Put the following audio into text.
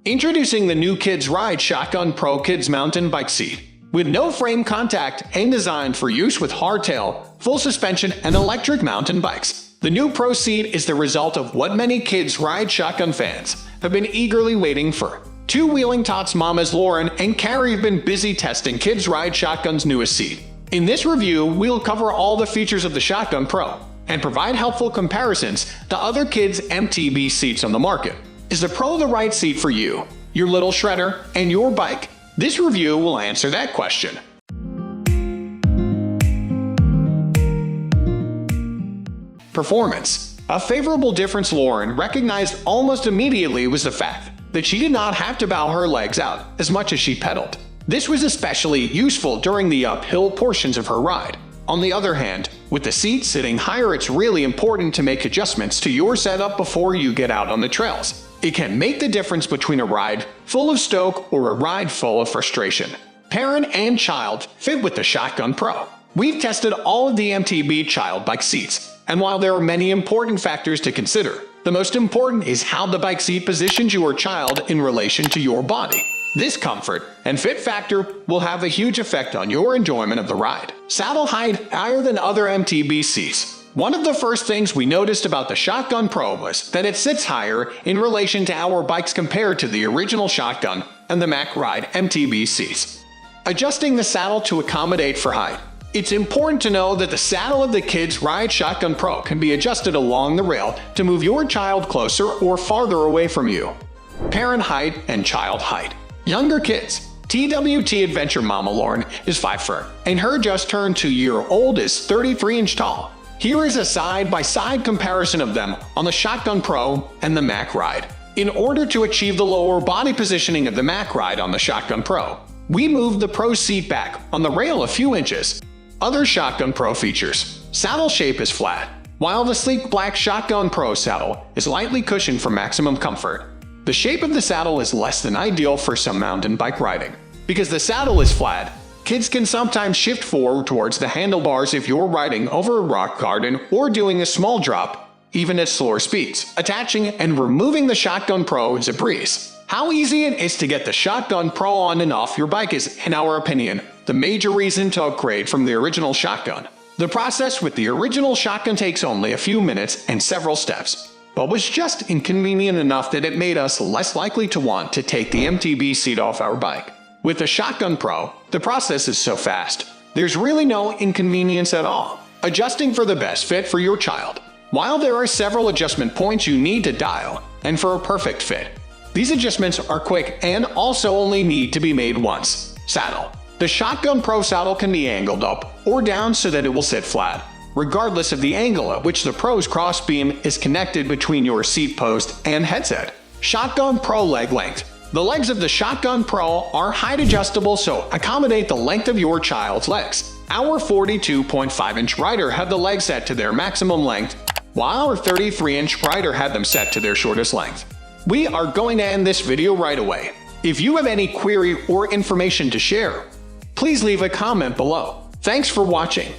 Introducing the new Kids Ride Shotgun Pro Kids Mountain Bike Seat. With no frame contact and designed for use with hardtail, full suspension, and electric mountain bikes, the new Pro Seat is the result of what many Kids Ride Shotgun fans have been eagerly waiting for. Two Wheeling Tots mamas Lauren and Carrie have been busy testing Kids Ride Shotgun's newest seat. In this review, we'll cover all the features of the Shotgun Pro and provide helpful comparisons to other kids' MTB seats on the market. Is the Pro the right seat for you, your little shredder, and your bike? This review will answer that question. Performance. A favorable difference Lauren recognized almost immediately was the fact that she did not have to bow her legs out as much as she pedaled. This was especially useful during the uphill portions of her ride. On the other hand, with the seat sitting higher, it's really important to make adjustments to your setup before you get out on the trails. It can make the difference between a ride full of stoke or a ride full of frustration. Parent and child fit with the Shotgun Pro. We've tested all of the MTB child bike seats, and while there are many important factors to consider, the most important is how the bike seat positions your child in relation to your body. This comfort and fit factor will have a huge effect on your enjoyment of the ride. Saddle height higher than other MTB seats. One of the first things we noticed about the Shotgun Pro was that it sits higher in relation to our bikes compared to the original Shotgun and the Mack Ride MTB seats. Adjusting the saddle to accommodate for height. It's important to know that the saddle of the Kids Ride Shotgun Pro can be adjusted along the rail to move your child closer or farther away from you. Parent height and child height. Younger kids. TWT Adventure Mama Lauren is 5'4", and her just turned 2-year-old is 33-inch tall. Here is a side-by-side comparison of them on the Shotgun Pro and the Mack Ride. In order to achieve the lower body positioning of the Mack Ride on the Shotgun Pro, we moved the Pro seat back on the rail a few inches. Other Shotgun Pro features. Saddle shape is flat, while the sleek black Shotgun Pro saddle is lightly cushioned for maximum comfort. The shape of the saddle is less than ideal for some mountain bike riding. Because the saddle is flat, kids can sometimes shift forward towards the handlebars if you're riding over a rock garden or doing a small drop, even at slower speeds. Attaching and removing the Shotgun Pro is a breeze. How easy it is to get the Shotgun Pro on and off your bike is, in our opinion, the major reason to upgrade from the original Shotgun. The process with the original Shotgun takes only a few minutes and several steps, but was just inconvenient enough that it made us less likely to want to take the MTB seat off our bike. With the Shotgun Pro, the process is so fast, there's really no inconvenience at all. Adjusting for the best fit for your child. While there are several adjustment points you need to dial, and for a perfect fit, these adjustments are quick and also only need to be made once. Saddle. The Shotgun Pro saddle can be angled up or down so that it will sit flat, regardless of the angle at which the Pro's crossbeam is connected between your seat post and headset. Shotgun Pro leg length. The legs of the Shotgun Pro are height adjustable, so accommodate the length of your child's legs. Our 42.5-inch rider had the legs set to their maximum length, while our 33-inch rider had them set to their shortest length. We are going to end this video right away. If you have any query or information to share, please leave a comment below. Thanks for watching.